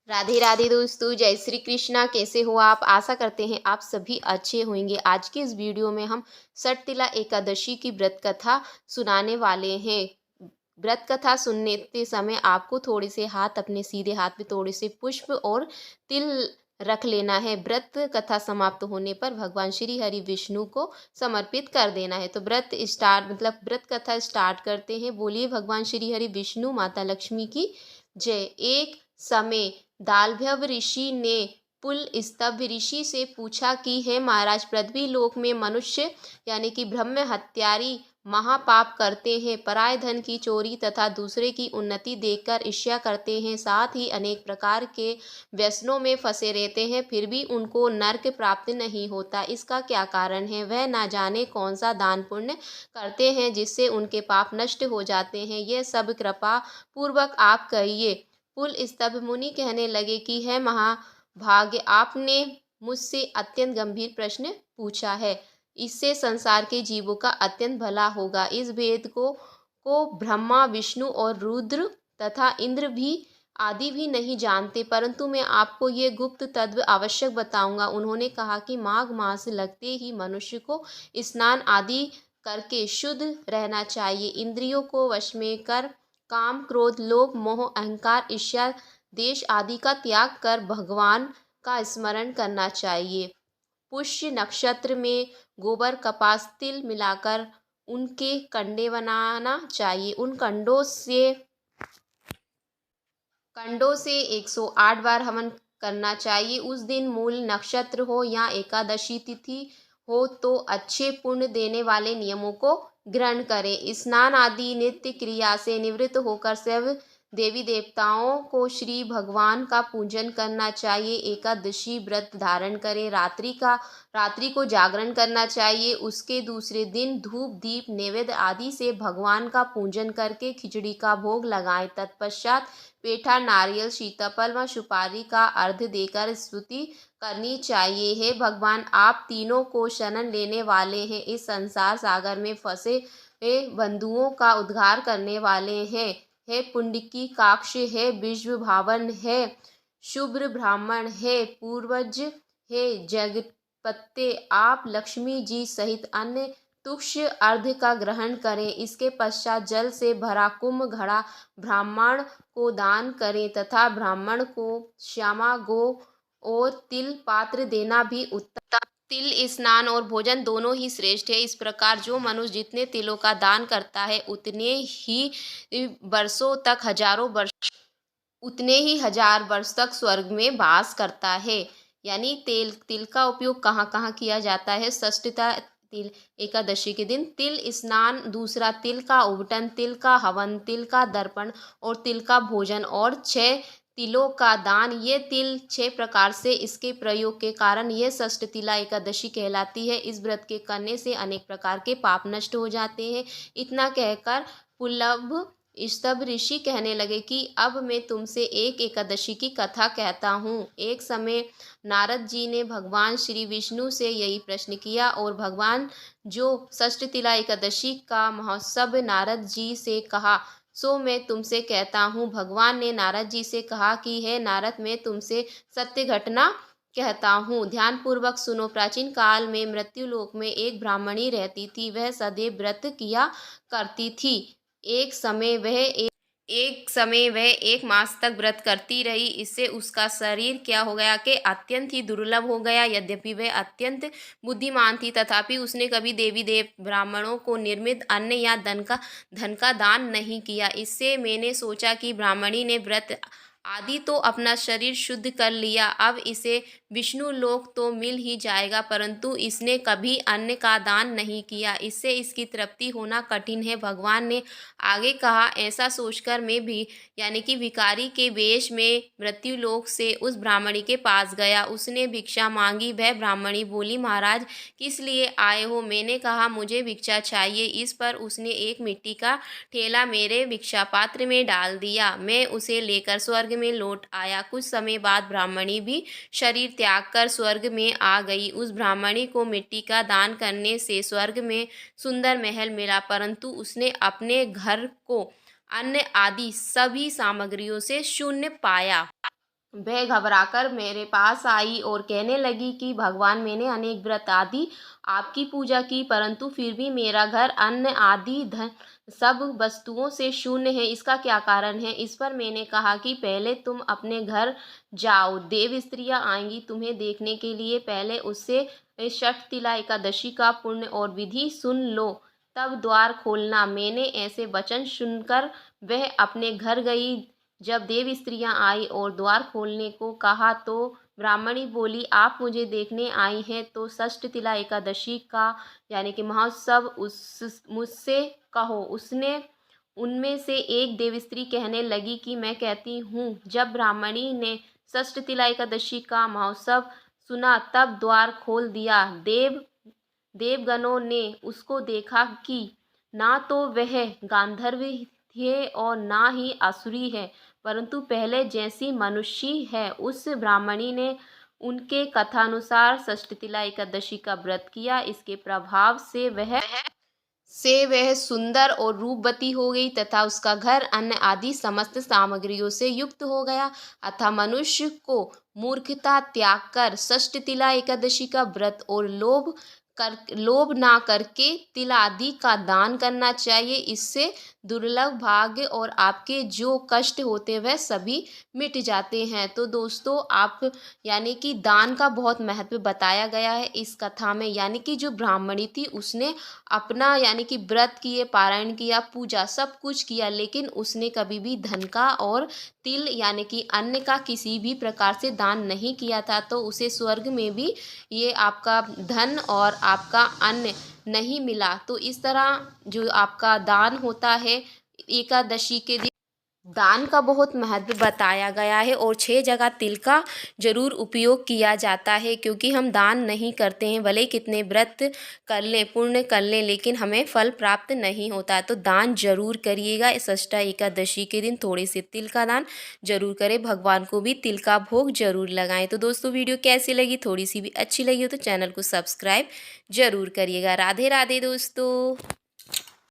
राधे राधे दोस्तों, जय श्री कृष्णा। कैसे हो आप? आशा करते हैं आप सभी अच्छे होंगे। आज की इस वीडियो में हम षटतिला एकादशी की व्रत कथा सुनाने वाले हैं। व्रत कथा सुनने के समय आपको थोड़े से हाथ, अपने सीधे हाथ में थोड़े से पुष्प और तिल रख लेना है। व्रत कथा समाप्त होने पर भगवान श्री हरि विष्णु को समर्पित कर देना है। तो व्रत कथा स्टार्ट करते हैं। बोलिए भगवान श्री हरि विष्णु माता लक्ष्मी की जय। एक समय दालभ्यव ऋषि ने पुलस्तभ ऋषि से पूछा कि हे महाराज, पृथ्वी लोक में मनुष्य यानी कि ब्रह्म हत्यारी महापाप करते हैं, पराय धन की चोरी तथा दूसरे की उन्नति देखकर ईर्ष्या करते हैं, साथ ही अनेक प्रकार के व्यसनों में फंसे रहते हैं, फिर भी उनको नर्क प्राप्त नहीं होता। इसका क्या कारण है? वह ना जाने कौन सा दान पुण्य करते हैं जिससे उनके पाप नष्ट हो जाते हैं। यह सब कृपा पूर्वक आप कहिए। पुलस्तभ मुनि कहने लगे कि हे महाभाग्य, आपने मुझसे अत्यंत गंभीर प्रश्न पूछा है। इससे संसार के जीवों का अत्यंत भला होगा। इस भेद को ब्रह्मा, विष्णु और रुद्र तथा इंद्र भी आदि भी नहीं जानते, परंतु मैं आपको ये गुप्त तत्व अवश्य बताऊंगा। उन्होंने कहा कि माघ मास लगते ही मनुष्य को स्नान आदि करके शुद्ध रहना चाहिए। इंद्रियों को वश में कर काम, क्रोध, लोभ, मोह, अहंकार, ईर्ष्या, देश आदि का त्याग कर भगवान का स्मरण करना चाहिए। पुष्य नक्षत्र में गोबर, कपास, तिल मिलाकर उनके कंडे बनाना चाहिए। उन कंडों से 108 बार हवन करना चाहिए। उस दिन मूल नक्षत्र हो या एकादशी तिथि हो तो अच्छे पुण्य देने वाले नियमों को ग्रहण करें। स्नान आदि नित्य क्रिया से निवृत्त होकर सब देवी देवताओं को श्री भगवान का पूजन करना चाहिए। एकादशी व्रत धारण करें। रात्रि को जागरण करना चाहिए। उसके दूसरे दिन धूप, दीप, नैवेद्य आदि से भगवान का पूजन करके खिचड़ी का भोग लगाएं। तत्पश्चात पेठा, नारियल, सीताफल व सुपारी का अर्घ्य देकर स्तुति करनी चाहिए। हे भगवान, आप तीनों को शरण लेने वाले हैं, इस संसार सागर में फंसे बंधुओं का उद्धार करने वाले हैं। हे पुंडकी काक्ष, हे विश्व भावन, हे शुभ्र ब्राह्मण, हे पूर्वज, हे जगतपते, आप लक्ष्मी जी सहित अन्य तुक्ष अर्घ्य का ग्रहण करें। इसके पश्चात जल से भरा कुंभ घड़ा ब्राह्मण को दान करें तथा ब्राह्मण को श्यामा गो और तिल पात्र देना भी उत्तम। तिल स्नान और भोजन दोनों ही श्रेष्ठ है। इस प्रकार जो मनुष्य जितने तिलों का दान करता है उतने ही हजार वर्ष तक स्वर्ग में वास करता है। यानी तिल का उपयोग कहाँ कहाँ किया जाता है? षष्ठीता तिल एकादशी के दिन तिल स्नान, दूसरा तिल का उबटन, तिल का हवन, तिल का दर्पण और तिल का भोजन और 6 तिलों का दान। ये तिल 6 प्रकार से इसके प्रयोग के कारण यह षष्ठीला एकादशी कहलाती है। इस व्रत के करने से अनेक प्रकार के पाप नष्ट हो जाते हैं। इतना कहकर पुलभ स्तभ ऋषि कहने लगे कि अब मैं तुमसे एक एकादशी की कथा कहता हूँ। एक समय नारद जी ने भगवान श्री विष्णु से यही प्रश्न किया और भगवान जो षष्ठीला एकादशी का महोत्सव नारद जी से कहा, सो मैं तुमसे कहता हूँ। भगवान ने नारद जी से कहा कि हे नारद, मैं तुमसे सत्य घटना कहता हूँ, ध्यान पूर्वक सुनो। प्राचीन काल में मृत्युलोक में एक ब्राह्मणी रहती थी। वह सदैव व्रत किया करती थी। एक समय वह 1 मास तक व्रत करती रही। इससे उसका शरीर क्या हो गया कि अत्यंत ही दुर्लभ हो गया। यद्यपि वह अत्यंत बुद्धिमान थी, तथापि उसने कभी देवी देव ब्राह्मणों को निर्मित अन्न या धन का दान नहीं किया। इससे मैंने सोचा कि ब्राह्मणी ने व्रत आदि तो अपना शरीर शुद्ध कर लिया, अब इसे विष्णु लोक तो मिल ही जाएगा, परंतु इसने कभी अन्न का दान नहीं किया, इससे इसकी तृप्ति होना कठिन है। भगवान ने आगे कहा, ऐसा सोचकर मैं भी यानी कि भिखारी के वेश में मृत्युलोक से उस ब्राह्मणी के पास गया। उसने भिक्षा मांगी। वह ब्राह्मणी बोली, महाराज किस लिए आए हो? मैंने कहा, मुझे भिक्षा चाहिए। इस पर उसने एक मिट्टी का ठेला मेरे भिक्षा पात्र में डाल दिया। मैं उसे लेकर स्वर्ग में लौट आया। कुछ समय बाद ब्राह्मणी भी शरीर त्याग कर स्वर्ग में आ गई। उस ब्राह्मणी को मिट्टी का दान करने से स्वर्ग में सुंदर महल मिला, परंतु उसने अपने घर को अन्न आदि सभी सामग्रियों से शून्य पाया। वह घबराकर मेरे पास आई और कहने लगी कि भगवान, मैंने अनेक व्रत आदि आपकी पूजा की, परंतु फिर भी मेरा घर अन्न आदि धन सब वस्तुओं से शून्य है, इसका क्या कारण है। इस पर मैंने कहा कि पहले तुम अपने घर जाओ, देव स्त्रियाँ आएंगी तुम्हें देखने के लिए, पहले उससे षठ तिला एकादशी का पुण्य और विधि सुन लो, तब द्वार खोलना। मैंने ऐसे वचन सुनकर वह अपने घर गई। जब देव स्त्रियाँ आई और द्वार खोलने को कहा तो ब्राह्मणी बोली, आप मुझे देखने आई हैं तो षष्ठ तिला एकादशी का यानी कि महोत्सव उस मुझसे कहो। उसने उनमें से एक देव स्त्री कहने लगी कि मैं कहती हूँ। जब ब्राह्मणी ने षष्ठ तिला एकादशी का महोत्सव सुना तब द्वार खोल दिया। देवगणों ने उसको देखा कि ना तो वह गांधर्व थे और ना ही असुरी है, परंतु पहले जैसी मनुष्य है। उस ब्राह्मणी ने उनके कथानुसार षष्ठतिला एकादशी का व्रत किया। इसके प्रभाव से वह सुंदर और रूपवती हो गई तथा उसका घर अन्न आदि समस्त सामग्रियों से युक्त हो गया। अतः मनुष्य को मूर्खता त्याग कर षष्ठतिला एकादशी का व्रत और लोभ ना करके तिल आदि का दान करना चाहिए। इससे दुर्लभ भाग्य और आपके जो कष्ट होते हैं वह सभी मिट जाते हैं। तो दोस्तों, आप यानी कि दान का बहुत महत्व बताया गया है इस कथा में। यानी कि जो ब्राह्मणी थी उसने अपना यानी कि व्रत किए, पारायण किया, पूजा सब कुछ किया, लेकिन उसने कभी भी धन का और तिल यानी कि अन्न का किसी भी प्रकार से दान नहीं किया था। तो उसे स्वर्ग में भी ये आपका धन और आपका अन्न नहीं मिला। तो इस तरह जो आपका दान होता है एकादशी के दिन, दान का बहुत महत्व बताया गया है और 6 जगह तिल का जरूर उपयोग किया जाता है, क्योंकि हम दान नहीं करते हैं, भले कितने व्रत कर लें, पुण्य कर लें, लेकिन हमें फल प्राप्त नहीं होता। तो दान जरूर करिएगा। षष्ठ एकादशी के दिन थोड़े से तिल का दान जरूर करें, भगवान को भी तिल का भोग जरूर लगाएं। तो दोस्तों, वीडियो कैसी लगी, थोड़ी सी भी अच्छी लगी हो तो चैनल को सब्सक्राइब जरूर करिएगा। राधे राधे दोस्तों।